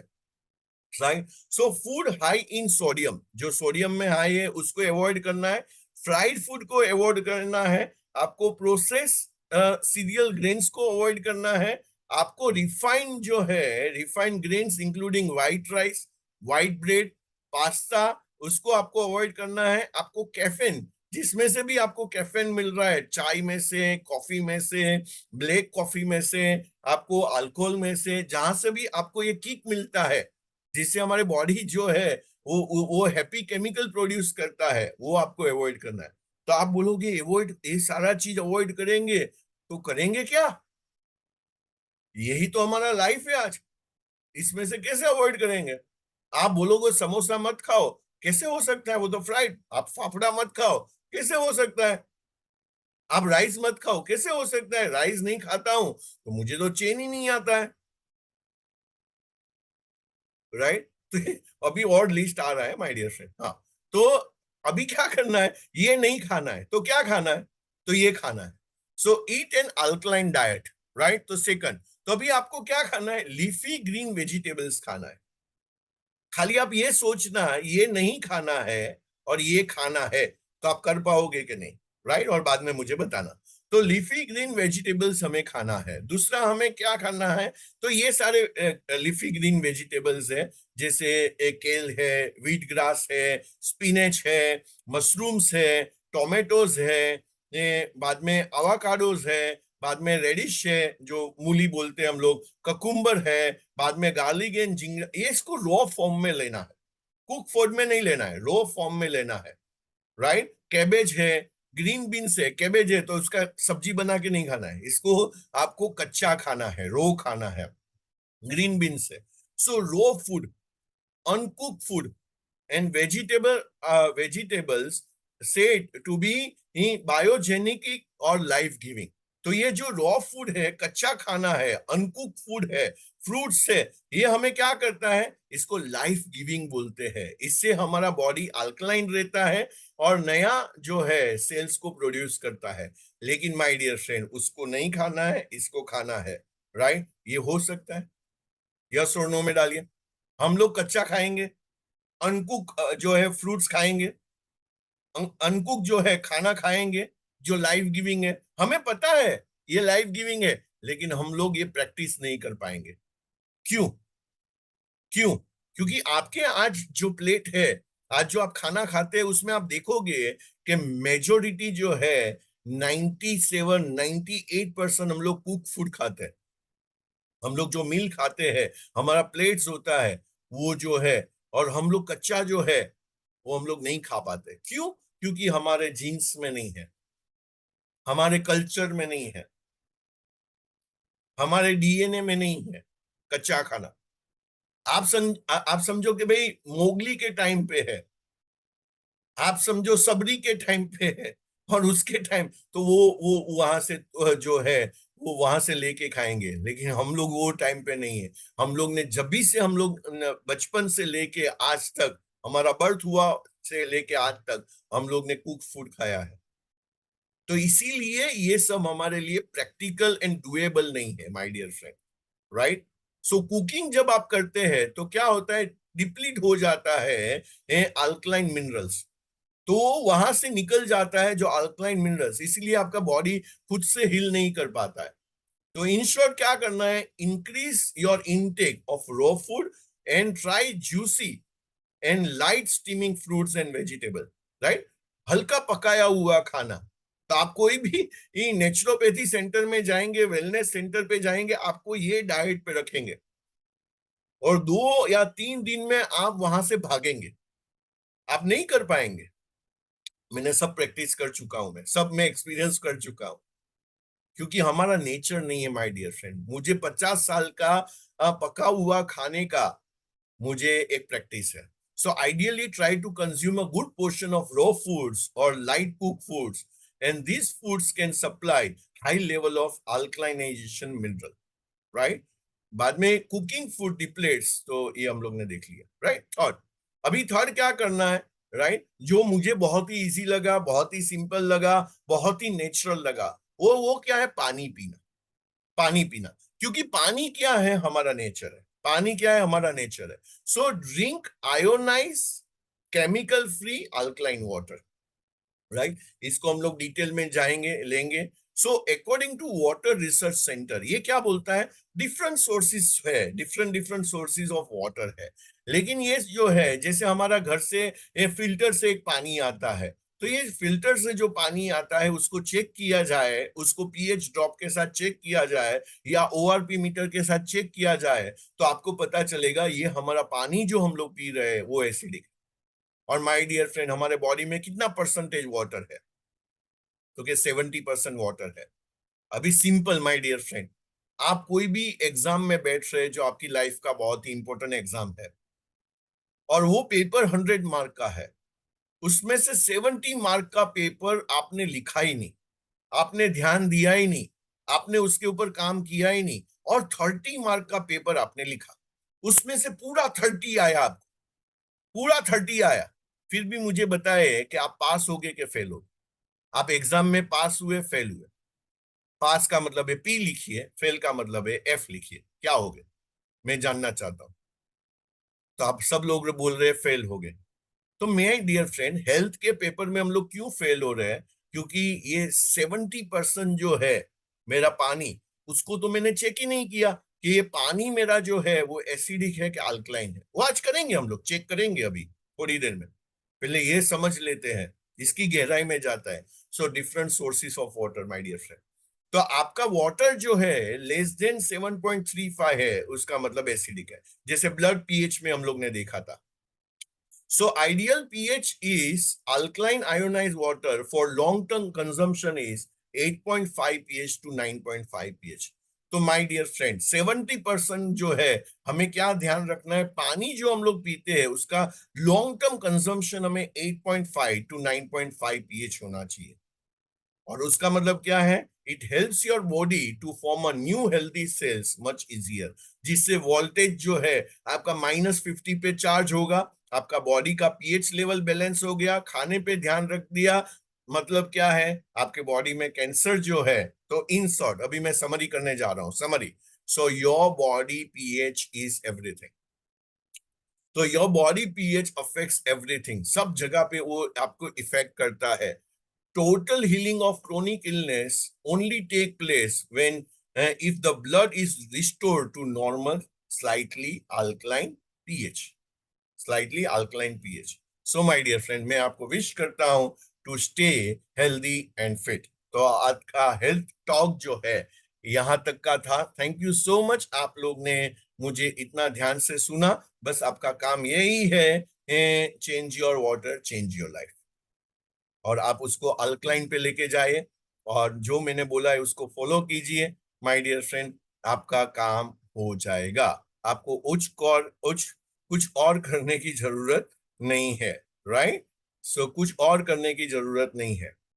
right? So food high in sodium, जो सोडियम में हाई है उसको अवॉइड करना है। फ्राइड फूड को अवॉइड करना है। आपको प्रोसेस सीरियल ग्रेन्स को अवॉइड करना है। आपको रिफाइंड जो है, refined grains including white rice, white bread, pasta, उसको आपको अवॉइड करना है। आपको कैफीन, जिसमें से भी आपको कैफीन मिल रहा है, चाय में से, कॉफी में से, ब्लैक कॉफी में से, आपको अल्कोहल में से, जहां से भी आपको ये किक मिलता है, जिससे हमारे बॉडी जो है वो हैप्पी केमिकल प्रोड्यूस करता है, वो आपको अवॉइड करना है। तो आप बोलोगे अवॉइड, ये सारा चीज अवॉइड करेंगे तो करेंगे क्या? यही तो हमारा लाइफ है आज, इसमें से कैसे अवॉइड करेंगे? आप बोलोगे समोसा मत खाओ, कैसे हो सकता है, वो तो फ्राइड। आप फाफड़ा मत खाओ, कैसे हो सकता है? आप राइस मत खाओ, कैसे हो सकता है? राइस नहीं खाता हूं तो मुझे तो चैन ही नहीं आता है, राइट? तो अभी और लिस्ट आ रहा है माय डियर फ्रेंड। हाँ, तो अभी क्या करना है? ये नहीं खाना है तो क्या खाना है? तो ये खाना है। So eat an alkaline diet, right? तो सेकंड, तो अभी आपको क्या खाना है? लीफी ग्रीन वेजिटेबल्स खाना है। खाली आप ये सोचना ये नहीं खाना है और ये खाना है, तो आप कर पाओगे कि नहीं, राइट? और बाद में मुझे बताना। तो लीफी ग्रीन वेजिटेबल्स हमें खाना है। दूसरा हमें क्या खाना है? तो ये सारे लीफी ग्रीन वेजिटेबल्स है, जैसे केल है, व्हीट ग्रास है, स्पिनच है, मशरूम्स है, टोमेटोज है, बाद में अवाकाडोज है, बाद में रेडिश है जो मूली बोलते हैं हम लोग, ककुम्बर है, बाद में गार्लिक एंड जिंजर। ये इसको रॉ फॉर्म में लेना है, कुक फॉर्म में नहीं लेना है, रॉ फॉर्म में लेना है, राइट? कैबेज है, ग्रीन बीन्स है, कैबेज है तो उसका सब्जी बना के नहीं खाना है, इसको आपको कच्चा खाना है, रो खाना है। ग्रीन बीन्स है। So raw food, uncook food and vegetables said to be biogenic और लाइफ गिविंग। तो ये जो रॉ फूड है, कच्चा खाना है, अनकुक फूड है, फ्रूट्स है, ये हमें क्या करता है? इसको लाइफ गिविंग बोलते हैं। इससे हमारा बॉडी अल्कलाइन रहता है और नया जो है सेल्स को प्रोड्यूस करता है। लेकिन माय डियर फ्रेंड, उसको नहीं खाना है, इसको खाना है, राइट? ये हो सकता है? यस और नो में डालिए। हम लोग कच्चा खाएंगे, अनकुक जो है फ्रूट्स खाएंगे, अनकुक जो है खाना खाएंगे जो लाइफ गिविंग है। हमें पता है ये लाइफ गिविंग है, लेकिन हम लोग ये प्रैक्टिस नहीं कर पाएंगे। क्यों? क्यों? क्योंकि आपके आज जो प्लेट है, आज जो आप खाना खाते हैं, उसमें आप देखोगे कि मेजोरिटी जो है 97-98% हम लोग कुक फूड खाते हैं। हम लोग जो मील खाते हैं, हमारा प्लेट्स होता है वो जो है, और हम लोग कच्चा जो है वो हम लोग नहीं खा पाते। क्यों? क्योंकि हमारे जीन्स में नहीं है, हमारे कल्चर में नहीं है, हमारे डीएनए में नहीं है कच्चा खाना। आप समझो कि भाई मोगली के टाइम पे है, आप समझो सबरी के टाइम पे है, और उसके टाइम तो वो वहां से जो है वो वहां से लेके खाएंगे, लेकिन हम लोग वो टाइम पे नहीं है। हम लोग ने जब भी से हम लोग बचपन से लेके आज तक, हमारा बर्थ हुआ से लेके आज तक, हम लोग ने कुक फूड खाया है। तो इसीलिए ये सब हमारे लिए प्रैक्टिकल एंड डुएबल नहीं है my dear friend, right? So cooking जब आप करते हैं तो क्या होता है, डिप्लीट हो जाता है अल्कलाइन मिनरल्स, तो वहां से निकल जाता है जो अल्कलाइन मिनरल्स, इसीलिए आपका बॉडी खुद से हील नहीं कर पाता है। तो इन शॉर्ट क्या करना है, increase your intake of raw food and try juicy and light steaming fruits and vegetable, right. हल्का पकाया हुआ खाना। तो आप कोई भी नेचुरोपैथी सेंटर में जाएंगे, वेलनेस सेंटर पे जाएंगे, आपको ये डाइट पे रखेंगे और 2 या 3 दिन में आप वहां से भागेंगे, आप नहीं कर पाएंगे। मैंने सब प्रैक्टिस कर चुका हूं, मैं सब में एक्सपीरियंस कर चुका हूं, क्योंकि हमारा नेचर नहीं है माय डियर फ्रेंड। मुझे 50 साल का पका हुआ खाने का मुझे एक प्रैक्टिस है। So ideally try to consume a good portion of raw foods और light cook foods, and these foods can supply high level of alkalination mineral, right. बाद में कुकिंग फूड डिप्लेट्स, तो ये हम लोग ने देख लिया, राइट। थर्ड, अभी थर्ड क्या करना है, राइट, जो मुझे बहुत ही इजी लगा, बहुत ही सिंपल लगा, बहुत ही नेचुरल लगा, वो क्या है, पानी पीना। पानी पीना, क्योंकि पानी क्या है, हमारा नेचर है। पानी क्या है, हमारा नेचर है। So drink ionize chemical free alkaline water, right. इसको हम लोग डिटेल में जाएंगे, लेंगे। So according to water research centre, ये क्या बोलता है, डिफरेंट सोर्सेस है, different different sources of water है। लेकिन ये जो है, जैसे हमारा घर से ये फिल्टर से एक पानी आता है, तो ये फिल्टर से जो पानी आता है उसको चेक किया जाए, उसको पीएच ड्रॉप के साथ चेक किया जाए या ओआरपी मीटर के साथ चेक किया जाए, तो आपको पता चलेगा ये हमारा पानी जो हम लोग पी रहे हैं वो एसिडिक। और माय डियर फ्रेंड, हमारे बॉडी में कितना परसेंटेज वाटर है, तो क्या 70% वाटर है। अभी सिंपल माय डियर फ्रेंड, आप कोई भी एग्जाम में बैठ रहे, जो आपकी लाइफ का बहुत ही इंपॉर्टेंट एग्जाम है, और वो पेपर 100 मार्क का है, उसमें से 70 मार्क का पेपर आपने लिखा ही नहीं, आपने ध्यान दिया ही नहीं, आपने उसके ऊपर काम किया ही नहीं, और 30 मार्क का पेपर आपने लिखा, उसमें से पूरा 30 आया, आपको पूरा 30 आया, फिर भी मुझे बताए कि आप पास हो गए कि फेल हो। आप एग्जाम में पास हुए, फेल हुए। पास का मतलब है पी लिखिए, फेल का मतलब है एफ लिखिए, क्या हो गए, मैं जानना चाहता हूं। तो आप सब लोग बोल रहे हैं फेल हो गए। तो मेरे डियर फ्रेंड, हेल्थ के पेपर में हम लोग क्यों फेल हो रहे हैं, क्योंकि ये 70% जो है मेरा पानी, उसको तो मैंने चेक ही नहीं किया कि ये पानी मेरा जो है वो एसिडिक है कि अल्कलाइन है। वो आज करेंगे, हम लोग चेक करेंगे अभी थोड़ी देर में। पहले ये समझ लेते हैं, इसकी गहराई में जाता है। So different sources of water my dear friend. तो आपका वाटर जो है लेस देन 7.35 है, उसका मतलब एसिडिक है, जैसे ब्लड पीएच में हम लोग ने देखा था। So ideal pH is alkaline ionized water for long-term consumption is 8.5 pH to 9.5 pH. तो माय डियर फ्रेंड, 70% जो है, हमें क्या ध्यान रखना है, पानी जो हम लोग पीते हैं उसका लॉन्ग टर्म कंजम्पशन हमें 8.5 टू 9.5 pH होना चाहिए। और उसका मतलब क्या है, it helps your body to form a new healthy cells much easier, जिससे वोल्टेज जो है आपका -50 पे चार्ज होगा, आपका बॉडी का पीएच लेवल बैलेंस हो गया, खाने पे ध्यान रख दिया, मतलब क्या है, आपके बॉडी में कैंसर जो है। तो इन शॉर्ट अभी मैं समरी करने जा रहा हूं, summary. So your body pH is everything. तो your body pH affects everything, सब जगह पे वो आपको इफेक्ट करता है। Total healing of chronic illness only take place when if the blood is restored to normal slightly alkaline pH, slightly alkaline pH. So my dear friend, मैं आपको विश करता हूं to stay healthy and fit। तो आज का हेल्थ टॉक जो है यहाँ तक का था। थैंक यू सो मच, आप लोग ने मुझे इतना ध्यान से सुना। बस आपका काम यही है, change your water, change your life, और आप उसको अल्कलाइन पे लेके जाइए, और जो मैंने बोला है उसको फॉलो कीजिए माय डियर फ्रेंड, आपका काम हो जाएगा। आपको कुछ और करने की जरूरत नहीं है, राइट। सो कुछ और करने की जरूरत नहीं है।